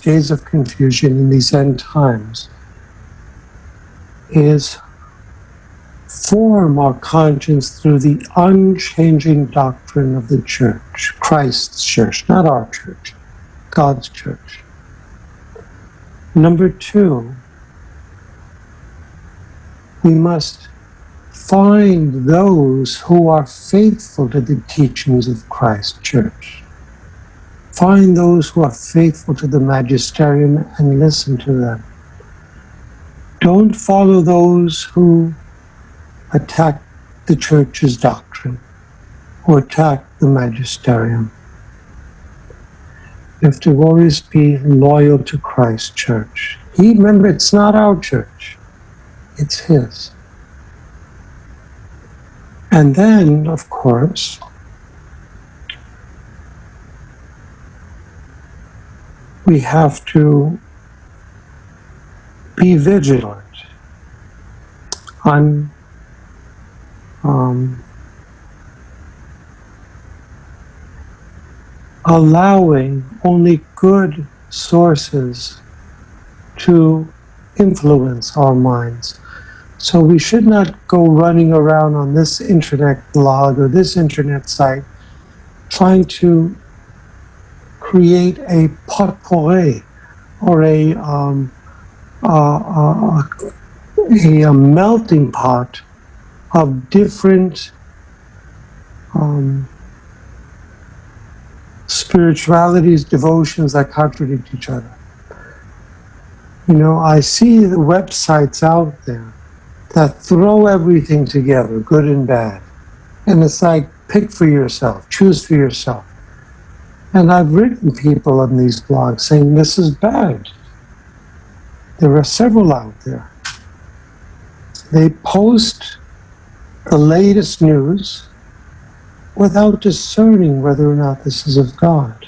days of confusion in these end times is form our conscience through the unchanging doctrine of the church, Christ's church, not our church, God's church. Number two, we must find those who are faithful to the teachings of Christ's church. Find those who are faithful to the magisterium and listen to them. Don't follow those who attack the church's doctrine, who attack the magisterium. You have to always be loyal to Christ's church. Remember, it's not our church, it's his. And then, of course, we have to be vigilant on allowing only good sources to influence our minds. So we should not go running around on this internet blog or this internet site trying to create a potpourri or a melting pot of different spiritualities, devotions that contradict each other. You know, I see the websites out there that throw everything together, good and bad. And it's like, pick for yourself, choose for yourself. And I've written people on these blogs saying this is bad. There are several out there. They post the latest news without discerning whether or not this is of God,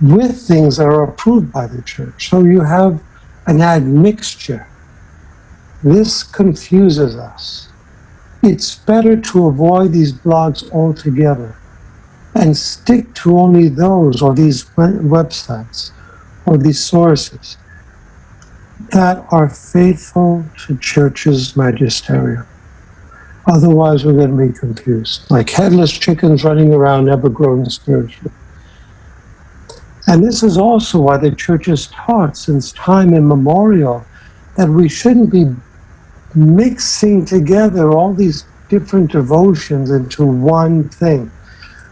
with things that are approved by the church. So you have an admixture. This confuses us. It's better to avoid these blogs altogether and stick to only those or these websites or these sources that are faithful to church's magisterium. Otherwise, we're going to be confused, like headless chickens running around, never growing spiritually. And this is also why the church has taught since time immemorial that we shouldn't be mixing together all these different devotions into one thing.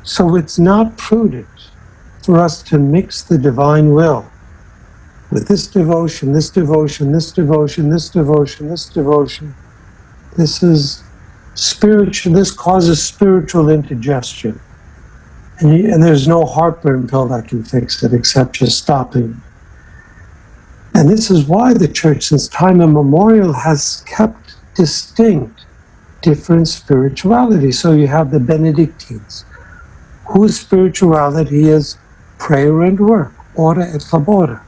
So it's not prudent for us to mix the divine will with this devotion, this devotion, this devotion, this devotion, this devotion. This is spiritual, this causes spiritual indigestion. And there's no heartburn pill that can fix it except just stopping. And this is why the church since time immemorial has kept distinct different spirituality. So you have the Benedictines, whose spirituality is prayer and work, ora et labora.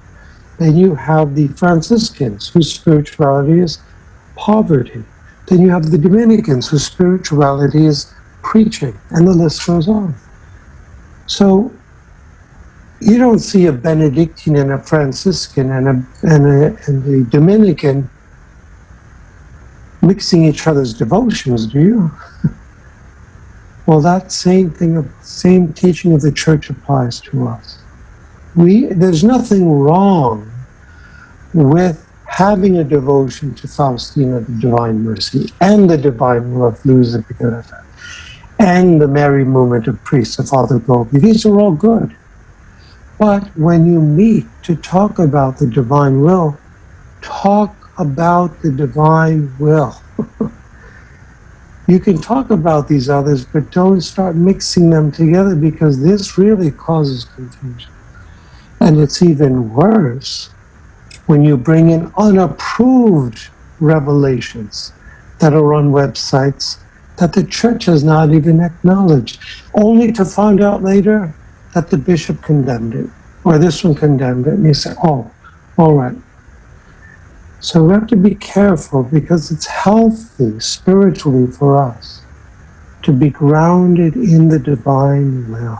Then you have the Franciscans, whose spirituality is poverty. Then you have the Dominicans, whose spirituality is preaching, and the list goes on. So you don't see a Benedictine and a Franciscan and a Dominican mixing each other's devotions, do you? Well, that same teaching of the church applies to us. There's nothing wrong with having a devotion to Faustina, the Divine Mercy, and the Divine Will of Luisa Piccarreta, and the Mary Movement of Priests of Father Gobi. These are all good. But when you meet to talk about the divine will, talk about the divine will. You can talk about these others, but don't start mixing them together, because this really causes confusion. And it's even worse when you bring in unapproved revelations that are on websites that the church has not even acknowledged, only to find out later that the bishop condemned it, or this one condemned it, and you say, oh, all right. So we have to be careful, because it's healthy spiritually for us to be grounded in the divine will.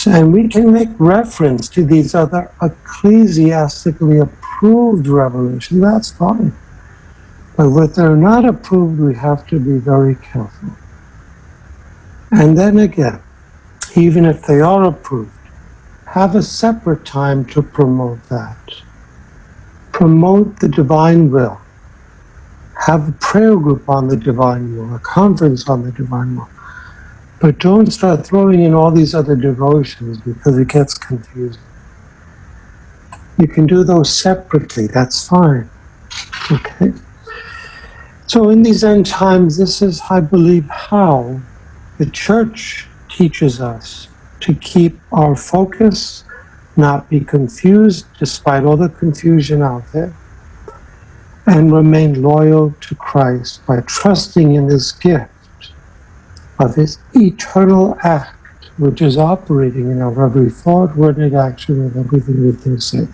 And we can make reference to these other ecclesiastically approved revelations, that's fine. But when they're not approved, we have to be very careful. And then again, even if they are approved, have a separate time to promote that. Promote the divine will. Have a prayer group on the divine will, a conference on the divine will. But don't start throwing in all these other devotions because it gets confusing. You can do those separately, that's fine. Okay? So in these end times, this is, I believe, how the Church teaches us to keep our focus, not be confused despite all the confusion out there, and remain loyal to Christ by trusting in this gift of his eternal act, which is operating in our every thought, word, and action, and everything we can say.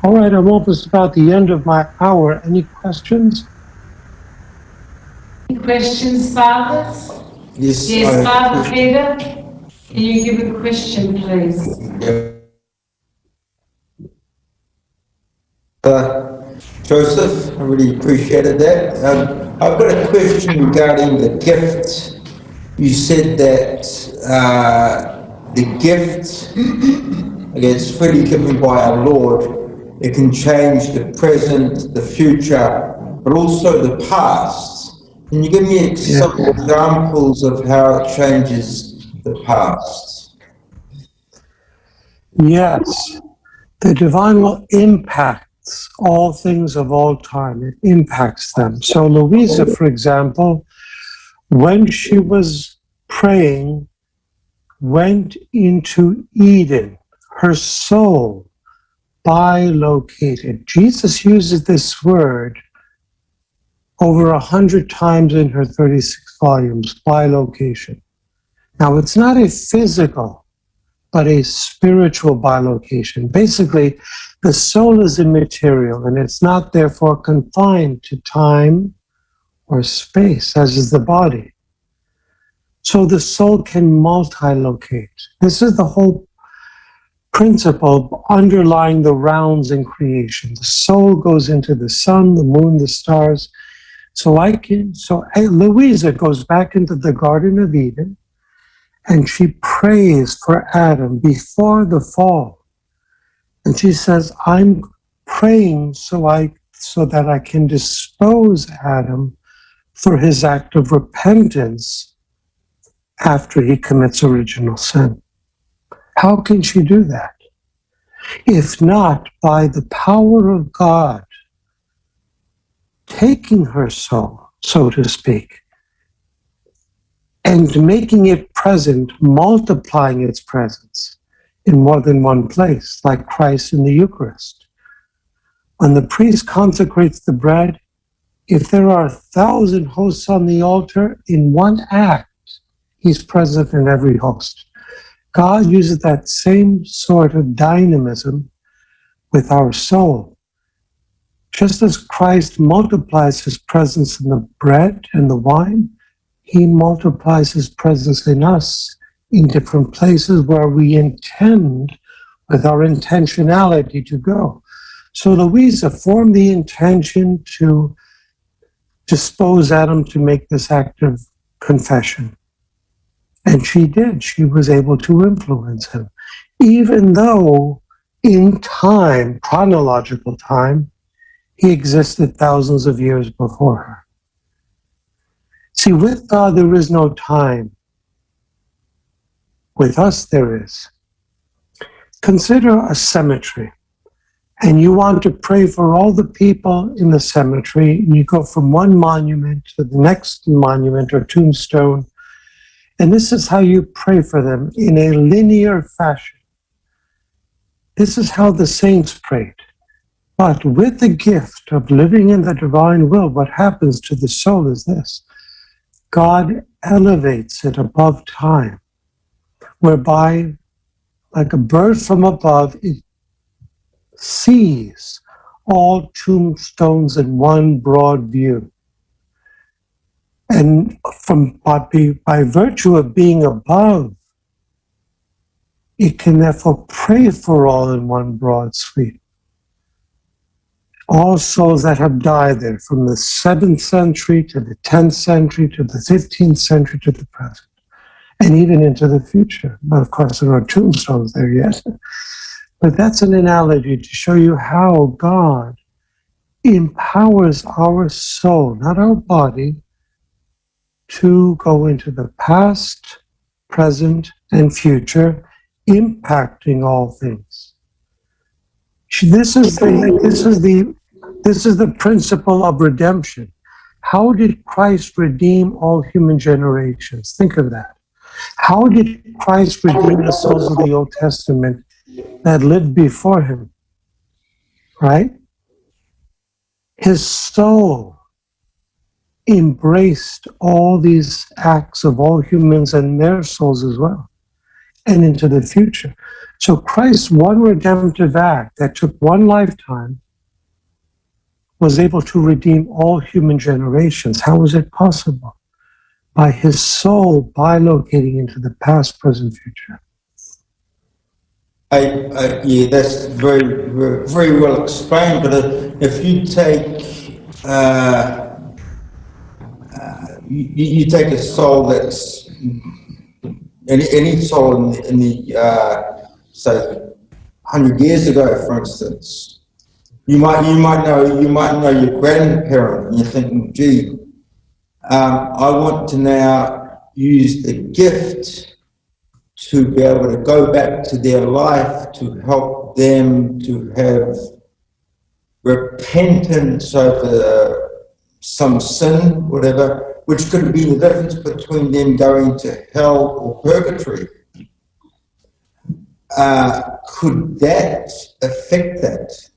All right, I'm almost about the end of my hour. Any questions? Any questions, Fathers? Yes, Yes, Father Peter, can you give a question, please? Joseph, I really appreciated that. I've got a question regarding the gift. You said that the gift, again, it's freely given by our Lord. It can change the present, the future, but also the past. Can you give me some examples of how it changes the past? Yes. The divine will impacts all things of all time. It impacts them. So Luisa, for example, when she was praying, went into Eden, her soul bilocated. Jesus uses this word over 100 times in her 36 volumes, bilocation. Now, it's not a physical, but a spiritual bilocation. Basically, the soul is immaterial, and it's not therefore confined to time or space, as is the body. So the soul can multi-locate. This is the whole principle underlying the rounds in creation. The soul goes into the sun, the moon, the stars. So Luisa goes back into the Garden of Eden, and she prays for Adam before the fall. And she says, I'm praying so that I can dispose Adam for his act of repentance after he commits original sin. How can she do that? If not by the power of God taking her soul, so to speak, and making it present, multiplying its presence in more than one place, like Christ in the Eucharist. When the priest consecrates the bread, if there are 1,000 hosts on the altar, in one act, he's present in every host. God uses that same sort of dynamism with our soul. Just as Christ multiplies his presence in the bread and the wine, he multiplies his presence in us in different places where we intend with our intentionality to go. So Luisa formed the intention to dispose Adam to make this act of confession. And she did. She was able to influence him, even though in time, chronological time, he existed thousands of years before her. See, with God, there is no time. With us, there is. Consider a cemetery, and you want to pray for all the people in the cemetery, and you go from one monument to the next monument or tombstone, and this is how you pray for them in a linear fashion. This is how the saints prayed. But with the gift of living in the divine will, what happens to the soul is this. God elevates it above time, whereby, like a bird from above, it sees all tombstones in one broad view. And by virtue of being above It can therefore pray for all in one broad sweep. All souls that have died there, from the 7th century to the 10th century to the 15th century to the present, and even into the future. But of course, there are tombstones there yet. But that's an analogy to show you how God empowers our soul, not our body, to go into the past, present, and future, impacting all things. This is the principle of redemption. How did Christ redeem all human generations? Think of that. How did Christ redeem the souls of the Old Testament that lived before him? Right? His soul embraced all these acts of all humans and their souls as well, and into the future. So Christ's one redemptive act that took one lifetime was able to redeem all human generations. How was it possible? By his soul bilocating into the past, present, future. Yeah, that's very well explained. But if you take you take a soul that's any soul in the say 100 years ago, for instance, you might know your grandparent, and you're thinking, gee, I want to now use the gift to be able to go back to their life, to help them to have repentance over some sin, whatever, which could be the difference between them going to hell or purgatory. Could that affect that?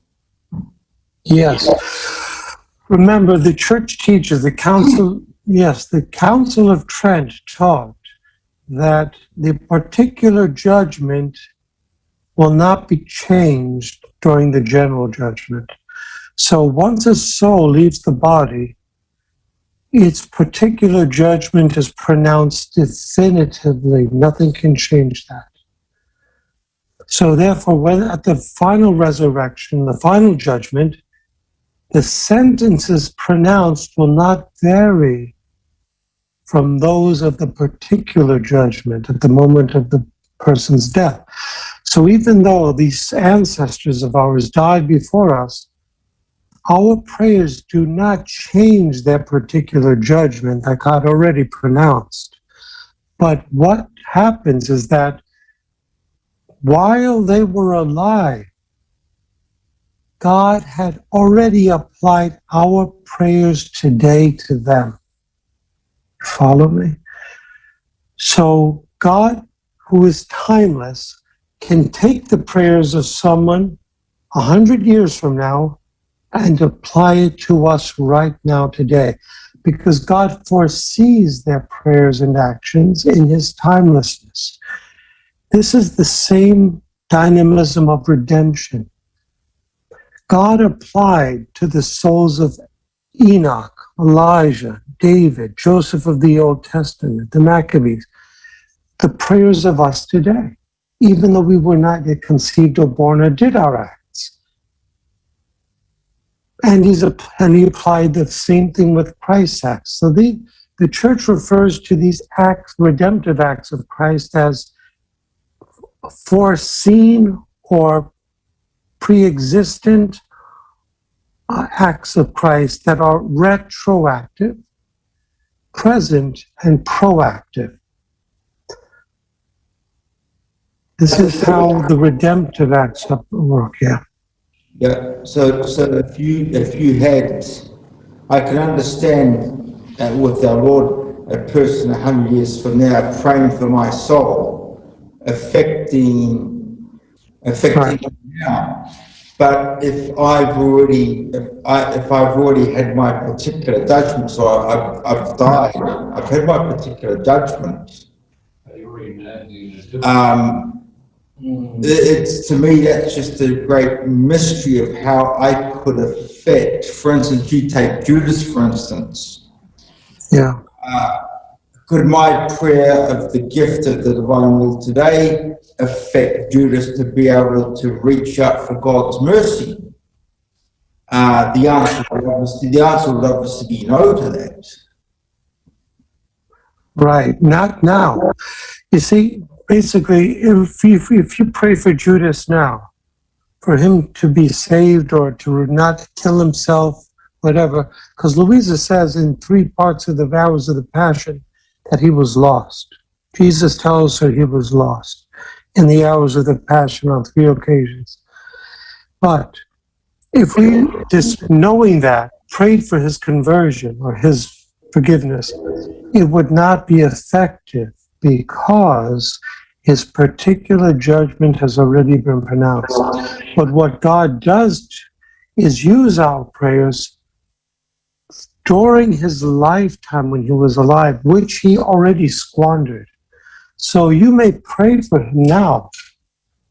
Yes. Remember, the church teaches, the Council of Trent taught that the particular judgment will not be changed during the general judgment. So once a soul leaves the body, its particular judgment is pronounced definitively. Nothing can change that. So therefore, when at the final resurrection, the final judgment, the sentences pronounced will not vary from those of the particular judgment at the moment of the person's death. So even though these ancestors of ours died before us, our prayers do not change their particular judgment that God already pronounced. But what happens is that while they were alive, God had already applied our prayers today to them. Follow me? So God, who is timeless, can take the prayers of someone 100 years from now and apply it to us right now today, because God foresees their prayers and actions in his timelessness. This is the same dynamism of redemption. God applied to the souls of Enoch, Elijah, David, Joseph of the Old Testament, the Maccabees, the prayers of us today, even though we were not yet conceived or born or did our acts. And he applied the same thing with Christ's acts. So the church refers to these acts, redemptive acts of Christ, as foreseen or pre-existent acts of Christ that are retroactive, present, and proactive. This is how the redemptive acts work, yeah. Yeah, so if you had, I can understand with our Lord, a person 100 years from now praying for my soul, affecting Right. it now. But if I've already had my particular judgment, so I've died, I've had my particular judgment. It's, to me, that's just a great mystery of how I could affect. For instance, you take Judas, for instance. Yeah. Could my prayer of the gift of the divine will today affect Judas to be able to reach out for God's mercy? The answer would obviously be no to that. Right, not now. You see, basically, if you pray for Judas now, for him to be saved or to not kill himself, whatever, because Luisa says in 3 parts of the vows of the Passion that he was lost. Jesus tells her he was lost in the hours of the Passion on 3 occasions. But if we, just knowing that, prayed for his conversion or his forgiveness, it would not be effective because his particular judgment has already been pronounced. But what God does is use our prayers during his lifetime when he was alive, which he already squandered. So you may pray for him now,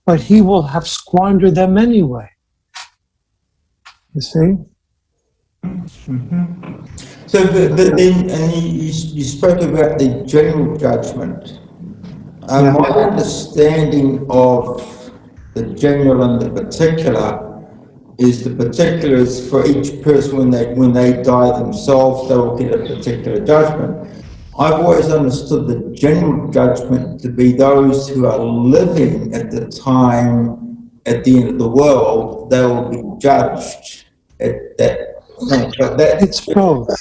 but he will have squandered them anyway. You see? Mm-hmm. So, but then, and you spoke about the general judgment. My understanding of the general and the particular is the particular is for each person when they die themselves, they will get a particular judgment. I've always understood the general judgment to be those who are living at the time, at the end of the world, they will be judged at that point. But it's both.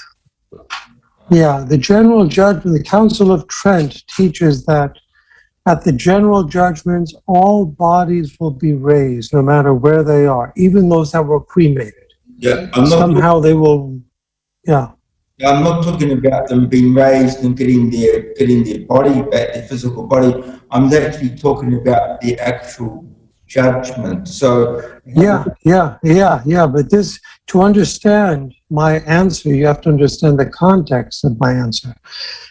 Yeah, the general judgment, the Council of Trent teaches that at the general judgments, all bodies will be raised, no matter where they are, even those that were cremated. Yeah, somehow they will. Yeah. I'm not talking about them being raised and getting their body back, their physical body. I'm actually talking about the actual judgment. So yeah. But this, to understand my answer, you have to understand the context of my answer.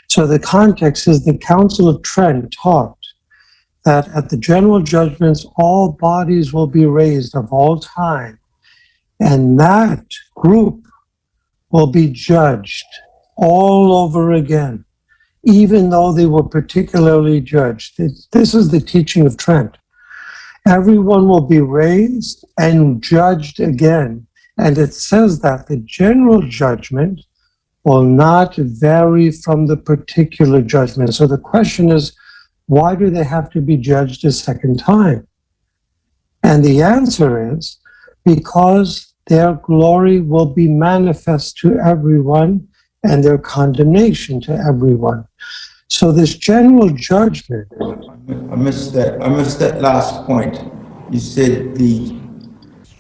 So the context is the Council of Trent taught that at the general judgments, all bodies will be raised of all time, and that group will be judged all over again, even though they were particularly judged. This is the teaching of Trent. Everyone will be raised and judged again. And it says that the general judgment will not vary from the particular judgment. So the question is, why do they have to be judged a second time? And the answer is because their glory will be manifest to everyone and their condemnation to everyone. So this general judgment. I missed that. I missed that last point. You said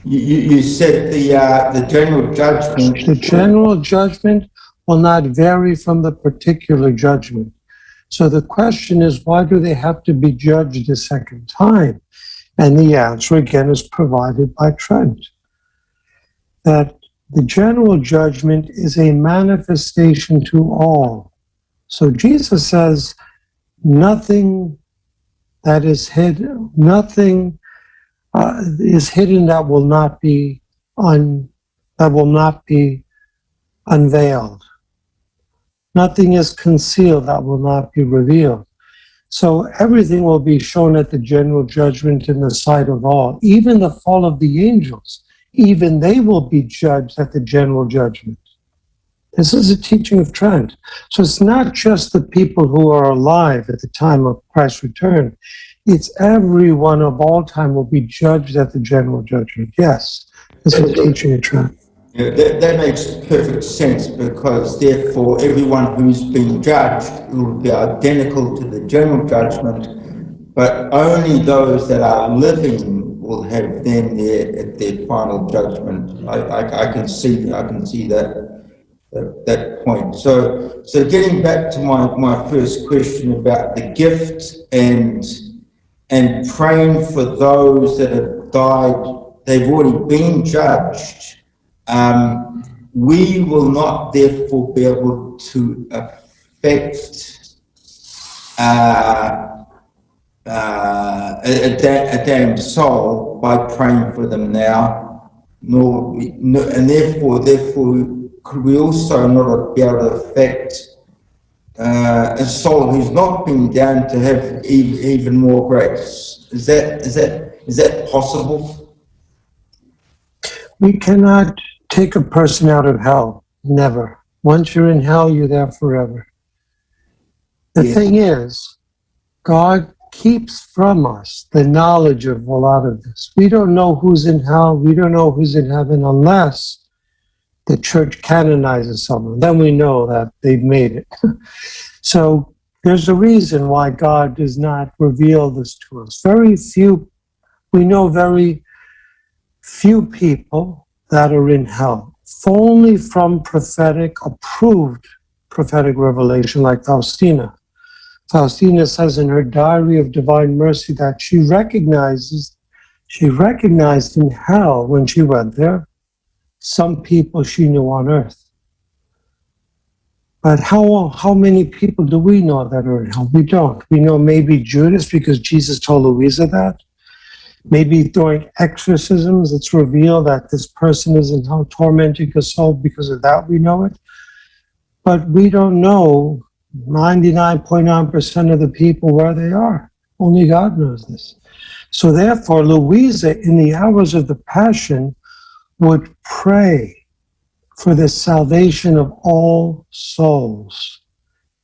you said the general judgment. The general judgment will not vary from the particular judgment. So the question is, why do they have to be judged a second time? And the answer again is provided by Trent. That the general judgment is a manifestation to all. So Jesus says, nothing that is hidden, nothing is hidden that will not be unveiled. Nothing is concealed that will not be revealed. So everything will be shown at the general judgment in the sight of all. Even the fall of the angels, even they will be judged at the general judgment. This is a teaching of Trent. So it's not just the people who are alive at the time of Christ's return. It's everyone of all time will be judged at the general judgment. Yes, this is a teaching of Trent. Yeah, that makes perfect sense, because therefore everyone who's being judged will be identical to the general judgment, but only those that are living will have them there at their final judgment. I can see that point. So getting back to my first question about the gift and praying for those that have died, they've already been judged. We will not therefore be able to affect a damned soul by praying for them now, and therefore could we also not be able to affect a soul who's not been damned to have even more grace. Is that possible? We cannot take a person out of hell. Never. Once you're in hell, you're there forever. The thing is, God keeps from us the knowledge of a lot of this. We don't know who's in hell. We don't know who's in heaven unless the church canonizes someone. Then we know that they've made it. So there's a reason why God does not reveal this to us. We know very few people that are in hell, only from approved prophetic revelation like Faustina. Faustina says in her Diary of Divine Mercy that she recognized in hell when she went there some people she knew on earth. But how many people do we know that are in hell? We don't. We know maybe Judas because Jesus told Luisa that. Maybe during exorcisms it's revealed that this person is in hell tormenting a soul. Because of that we know it. But we don't know 99.9% of the people where they are. Only God knows this. So therefore, Luisa, in the hours of the Passion, would pray for the salvation of all souls.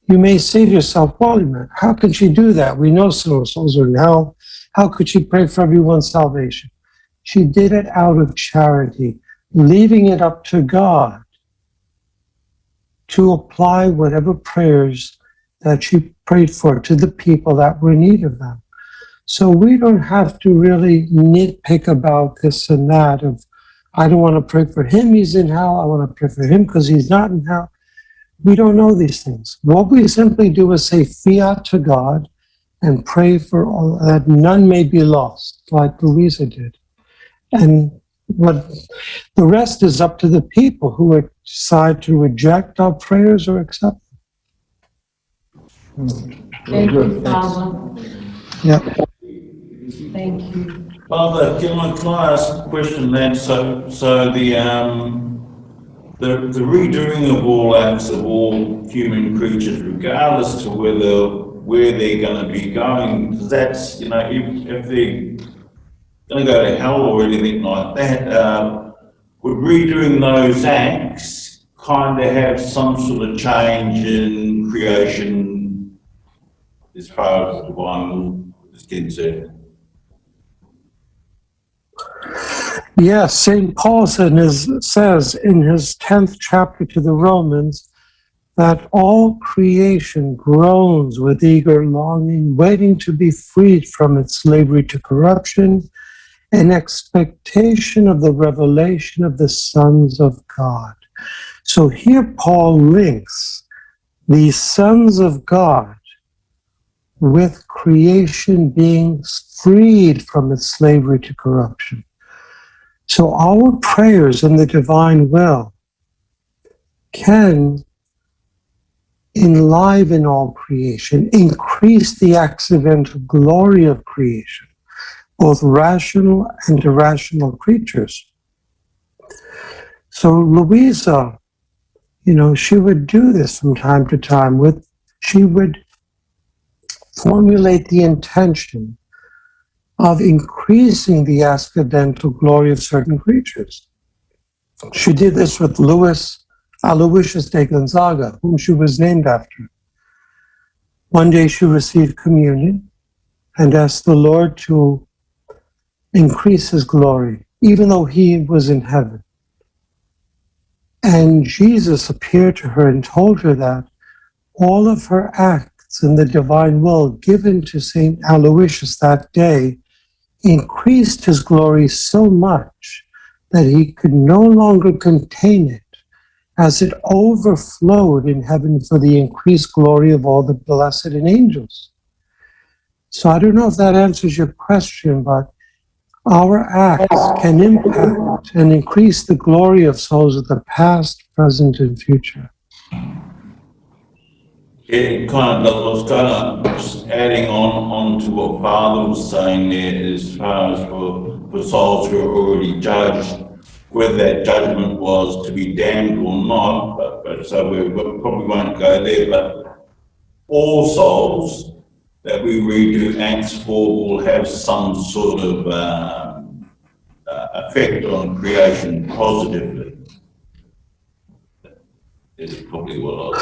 You may say to yourself, well, how can she do that? We know souls are in hell. How could she pray for everyone's salvation? She did it out of charity, leaving it up to God to apply whatever prayers that she prayed for to the people that were in need of them. So we don't have to really nitpick about this and that of, I don't want to pray for him, he's in hell. I want to pray for him because he's not in hell. We don't know these things. What we simply do is say fiat to God and pray for all, that none may be lost, like Luisa did. And what the rest is up to the people who would decide to reject our prayers or accept them. Thank you, Father. Yeah. Thank you. Father, can I ask a question then? So the redoing of all acts of all human creatures, regardless to where they're going to be going, that's, if they're going to go to hell or anything like that, would redoing those acts kind of have some sort of change in creation as far as the divine will is concerned? Yes, St. Paul says in his 10th chapter to the Romans that all creation groans with eager longing, waiting to be freed from its slavery to corruption, in expectation of the revelation of the sons of God. So here Paul links the sons of God with creation being freed from its slavery to corruption. So our prayers in the divine will can enliven all creation, increase the accidental glory of creation, both rational and irrational creatures. So Luisa, she would do this from time to time. She would formulate the intention of increasing the accidental glory of certain creatures. She did this with Aloysius de Gonzaga, whom she was named after. One day she received communion and asked the Lord to increase his glory, even though he was in heaven. And Jesus appeared to her and told her that all of her acts in the divine will given to St. Aloysius that day increased his glory so much that he could no longer contain it as it overflowed in heaven for the increased glory of all the blessed and angels. So I don't know if that answers your question, but our acts can impact and increase the glory of souls of the past, present, and future. It kind of was kind of just adding on to what Father was saying there, as far as for souls who are already judged, whether that judgment was to be damned or not. But so we probably won't go there. But all souls that we redo Acts for will have some sort of effect on creation positively. Is probably what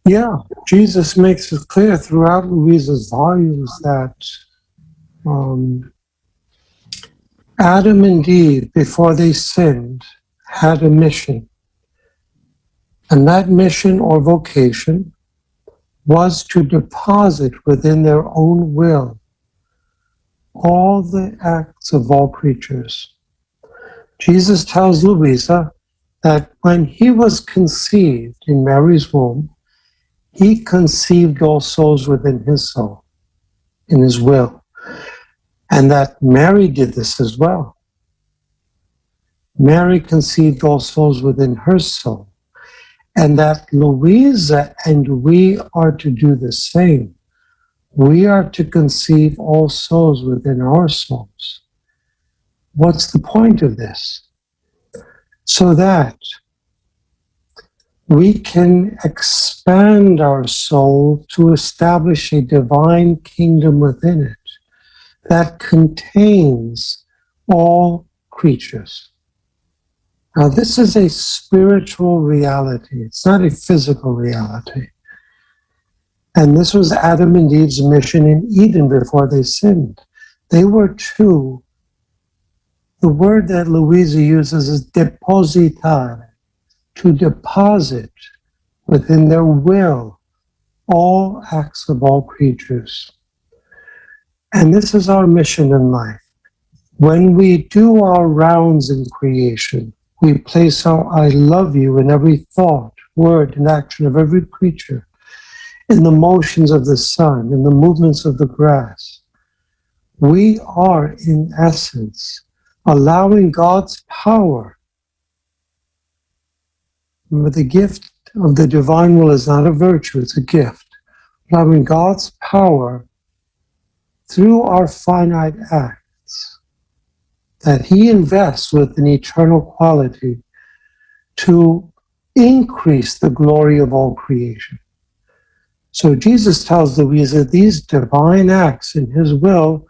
Yeah, Jesus makes it clear throughout Luisa's volumes that Adam and Eve, before they sinned, had a mission. And that mission or vocation was to deposit within their own will all the acts of all creatures. Jesus tells Luisa that when he was conceived in Mary's womb, he conceived all souls within his soul, in his will. And that Mary did this as well. Mary conceived all souls within her soul. And that Luisa and we are to do the same. We are to conceive all souls within our souls. What's the point of this? So that we can expand our soul to establish a divine kingdom within it that contains all creatures. Now, this is a spiritual reality. It's not a physical reality. And this was Adam and Eve's mission in Eden before they sinned. They were to, the word that Luisa uses is depositare, to deposit within their will all acts of all creatures. And this is our mission in life. When we do our rounds in creation, we place our I love you in every thought, word, and action of every creature, in the motions of the sun, in the movements of the grass. We are, in essence, allowing God's power. Remember, the gift of the divine will is not a virtue, it's a gift. Allowing God's power through our finite acts that he invests with an eternal quality to increase the glory of all creation. So Jesus tells Luisa these divine acts in his will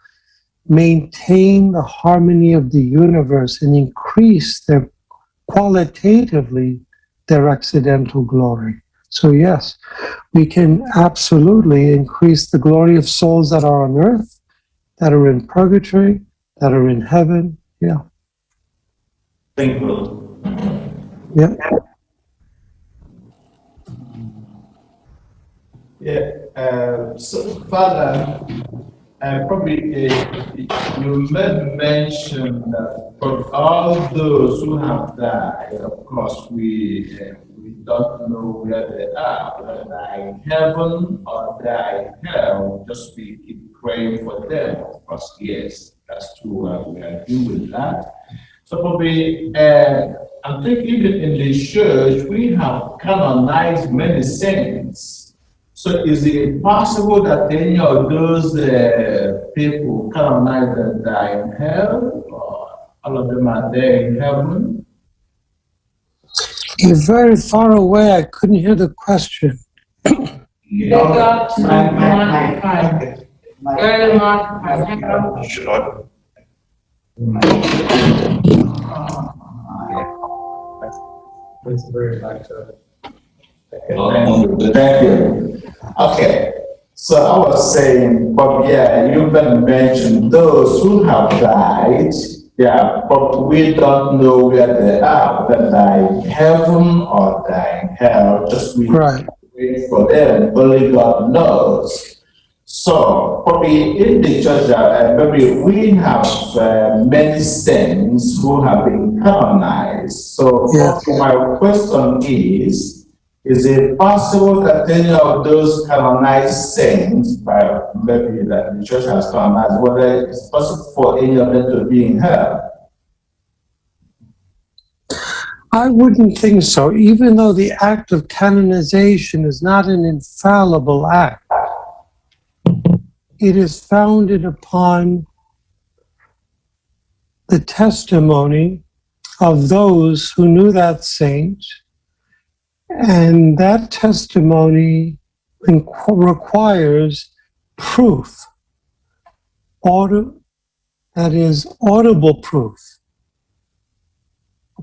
maintain the harmony of the universe and increase their qualitatively their accidental glory. So yes, we can absolutely increase the glory of souls that are on earth, that are in purgatory, that are in heaven. Yeah. Thank you. Yeah. Yeah. So, Father, probably you made mention that for all those who have died, of course, we don't know where they are, whether they are in heaven or they are in hell. Just we keep praying for them. Of course, yes, that's true. We agree with that. So probably, I think even in the church, we have canonized many saints. So is it possible that any of those people canonized that die in hell, or all of them are there in heaven? You're very far away. I couldn't hear the question. They got modified. Very modified. Should I? It's very much Thank you. Okay, so I was saying, but yeah, you can mention those who have died, yeah, but we don't know where they are, whether they're in heaven or they're in hell, just we wait for them, only God knows. So, probably in the church, maybe we have many saints who have been canonized. So, Yes. my question is it possible that any of those canonized saints, by maybe that the church has canonized, whether it's possible for any of them to be in hell? I wouldn't think so, even though the act of canonization is not an infallible act. It is founded upon the testimony of those who knew that saint And that testimony requires proof, that is audible proof.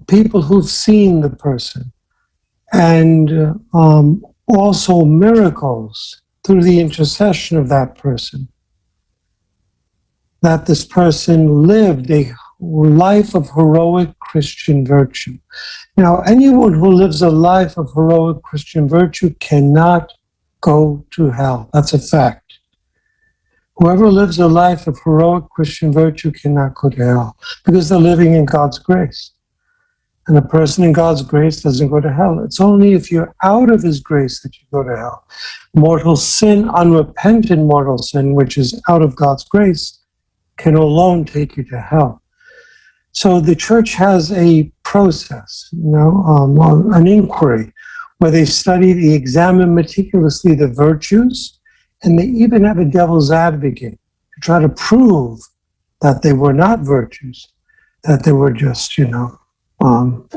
People who've seen the person, and also miracles through the intercession of that person, that this person lived a life of heroic Christian virtue. Now, anyone who lives a life of heroic Christian virtue cannot go to hell. That's a fact. Whoever lives a life of heroic Christian virtue cannot go to hell, because they're living in God's grace. And a person in God's grace doesn't go to hell. It's only if you're out of his grace that you go to hell. Mortal sin, unrepentant mortal sin, which is out of God's grace, can alone take you to hell. So the church has a process, an inquiry, where they examine meticulously the virtues, and they even have a devil's advocate to try to prove that they were not virtues, that they were just,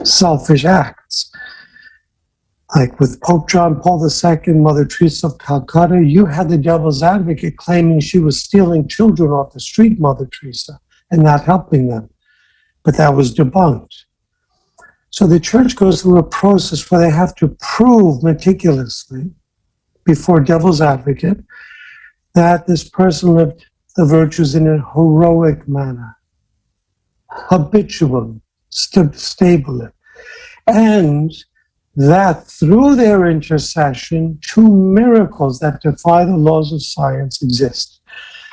selfish acts. Like with Pope John Paul II, Mother Teresa of Calcutta, you had the devil's advocate claiming she was stealing children off the street, Mother Teresa, and not helping them. But that was debunked. So the church goes through a process where they have to prove meticulously before devil's advocate that this person lived the virtues in a heroic manner, habitually, stably, and that through their intercession, 2 miracles that defy the laws of science exist.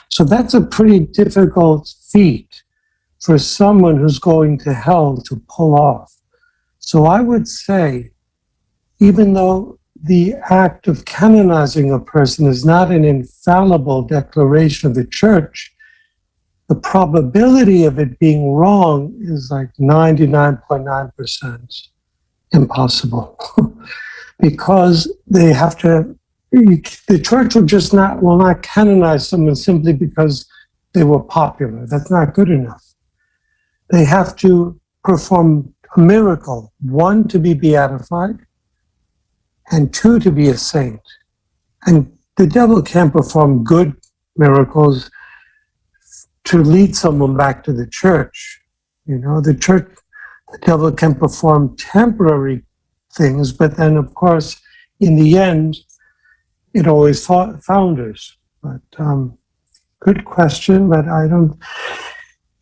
So that's a pretty difficult feat for someone who's going to hell to pull off. So I would say, even though the act of canonizing a person is not an infallible declaration of the church, the probability of it being wrong is like 99.9% impossible. Because they have to, the church will not canonize someone simply because they were popular. That's not good enough. They have to perform a miracle, 1, to be beatified, and 2, to be a saint. And the devil can't perform good miracles to lead someone back to the church. The devil can perform temporary things, but then, of course, in the end, it always founders. But good question, but I don't,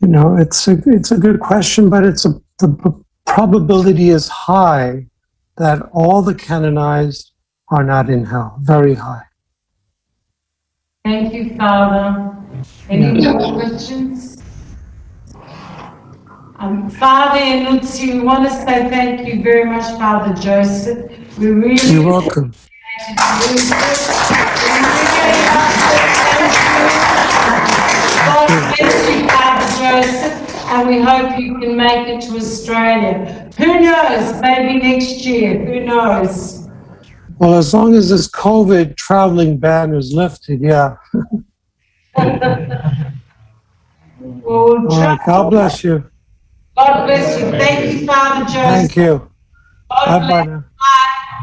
it's a good question, but the probability is high that all the canonized are not in hell, very high. Thank you, Father. Any more questions? Father Nuzzi, we want to say thank you very much, Father Joseph. You're welcome. God bless you, Father Joseph, and we hope you can make it to Australia. Who knows? Maybe next year. Who knows? Well, as long as this COVID traveling ban is lifted, yeah. All right, God bless you. God bless you. Thank you, Father Joseph. Thank you. Bye-bye now.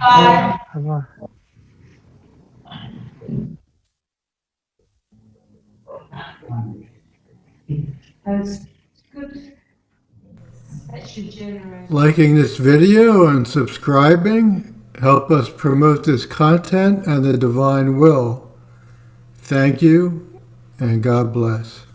Bye. Bye-bye. That's good. That should generate. Liking this video and subscribing help us promote this content and the divine will. Thank you, and God bless.